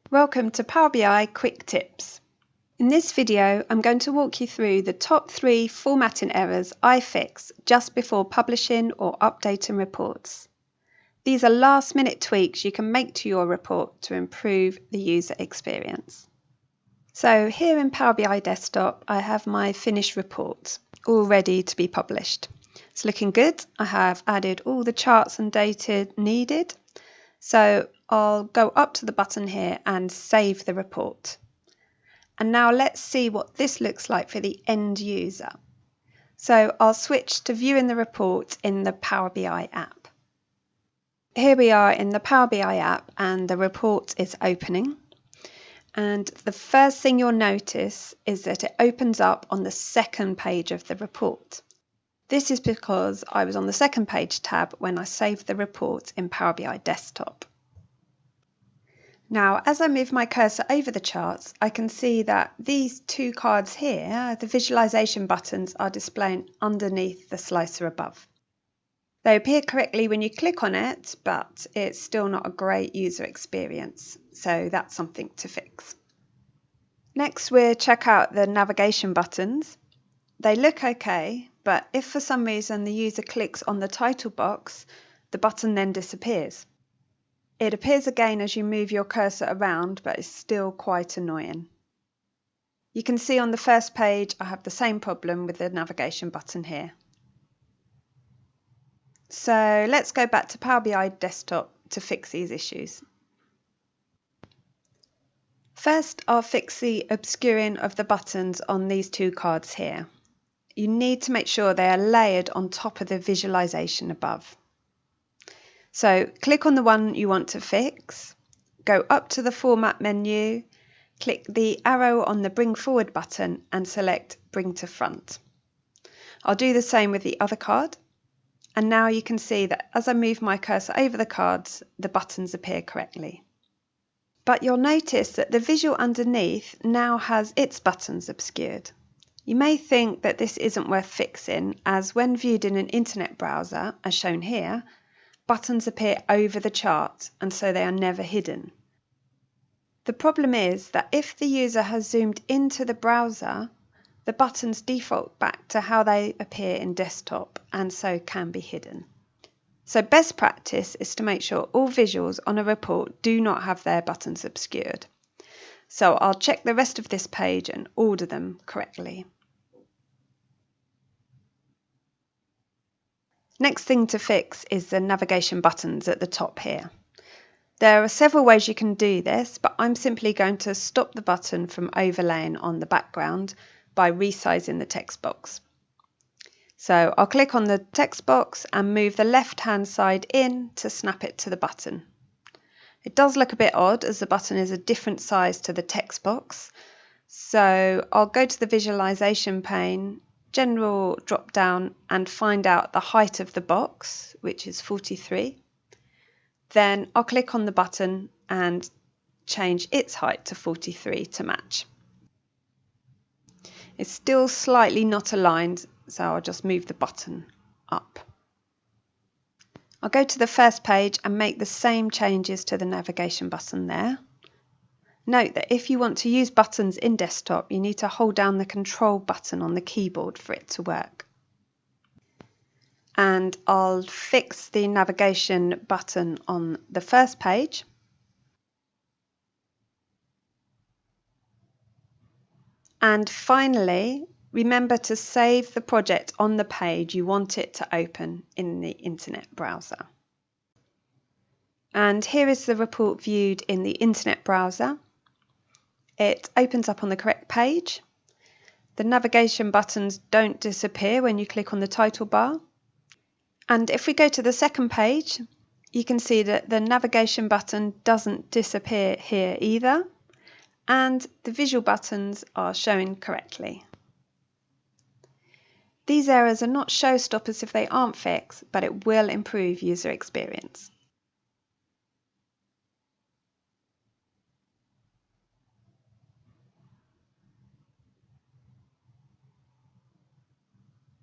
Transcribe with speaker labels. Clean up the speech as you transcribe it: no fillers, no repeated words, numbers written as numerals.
Speaker 1: Welcome to Power BI Quick Tips. In this video, I'm going to walk you through the top 3 formatting errors I fix just before publishing or updating reports. These are last-minute tweaks you can make to your report to improve the user experience. So here in Power BI Desktop, I have my finished report, all ready to be published. It's looking good. I have added all the charts and data needed. So I'll go up to the button here and save the report. And now let's see what this looks like for the end user. So I'll switch to viewing the report in the Power BI app. Here we are in the Power BI app and the report is opening. And the first thing you'll notice is that it opens up on the second page of the report. This is because I was on the second page tab when I saved the report in Power BI Desktop. Now, as I move my cursor over the charts, I can see that these two cards here, the visualization buttons, are displaying underneath the slicer above. They appear correctly when you click on it, but it's still not a great user experience, so that's something to fix. Next, we'll check out the navigation buttons. They look okay, but if for some reason the user clicks on the title box, the button then disappears. It appears again as you move your cursor around, but it's still quite annoying. You can see on the first page I have the same problem with the navigation button here. So let's go back to Power BI Desktop to fix these issues. First, I'll fix the obscuring of the buttons on these two cards here. You need to make sure they are layered on top of the visualization above. So click on the one you want to fix, go up to the Format menu, click the arrow on the Bring Forward button and select Bring to Front. I'll do the same with the other card. And now you can see that as I move my cursor over the cards, the buttons appear correctly. But you'll notice that the visual underneath now has its buttons obscured. You may think that this isn't worth fixing, as when viewed in an internet browser, as shown here, buttons appear over the chart and so they are never hidden. The problem is that if the user has zoomed into the browser, the buttons default back to how they appear in desktop and so can be hidden. So best practice is to make sure all visuals on a report do not have their buttons obscured. So I'll check the rest of this page and order them correctly. Next thing to fix is the navigation buttons at the top here. There are several ways you can do this, but I'm simply going to stop the button from overlaying on the background by resizing the text box. So I'll click on the text box and move the left-hand side in to snap it to the button. It does look a bit odd as the button is a different size to the text box. So I'll go to the visualization pane, general drop down and find out the height of the box, which is 43. Then I'll click on the button and change its height to 43 to match. It's still slightly not aligned, so I'll just move the button up. I'll go to the first page and make the same changes to the navigation button there. Note that if you want to use buttons in desktop, you need to hold down the control button on the keyboard for it to work. And I'll fix the navigation button on the first page. And finally, remember to save the project on the page you want it to open in the internet browser. And here is the report viewed in the internet browser. It opens up on the correct page. The navigation buttons don't disappear when you click on the title bar. And if we go to the second page, you can see that the navigation button doesn't disappear here either. And the visual buttons are shown correctly. These errors are not showstoppers if they aren't fixed, but it will improve user experience.